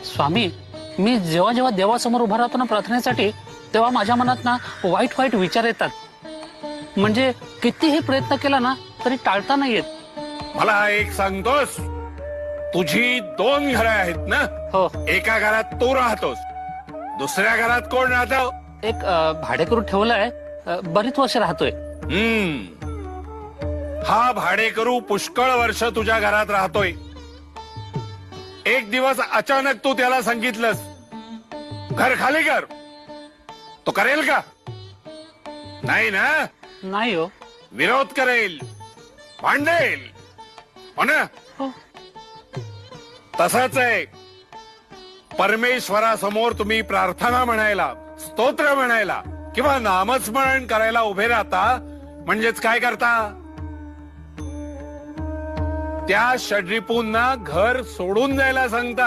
स्वामी, मी जेव्हा जेव्हा देवासमोर उभा राहतो ना प्रार्थनेसाठी, तेव्हा माझ्या मनात ना वाईट वाईट विचार येतात. म्हणजे कितीही प्रयत्न केला ना तरी टाळता नाही येत. मला एक सांगतोस, तुझी 2 घरं आहेत ना? हो. एका घरात तू राहतोस, दुसऱ्या घरात कोण राहतो? एक भाडेकरू ठेवलाय, बरीच वर्ष राहतोय. हा भाडेकरू पुष्कळ वर्ष तुझ्या घरात राहतोय. एक दिवस अचानक तू त्याला सांगितलंस, घर खाली कर, तो करेल का? नाही ना? नाही हो. विरोध करेल, भांडेल, हो ना? हो. तसंच आहे, परमेश्वरासमोर तुम्ही प्रार्थना म्हणायला, स्तोत्र म्हणायला किंवा नामस्मरण करायला उभे राहता, म्हणजेच काय करता? त्या षड्रिपूंना घर सोडून जायला सांगता.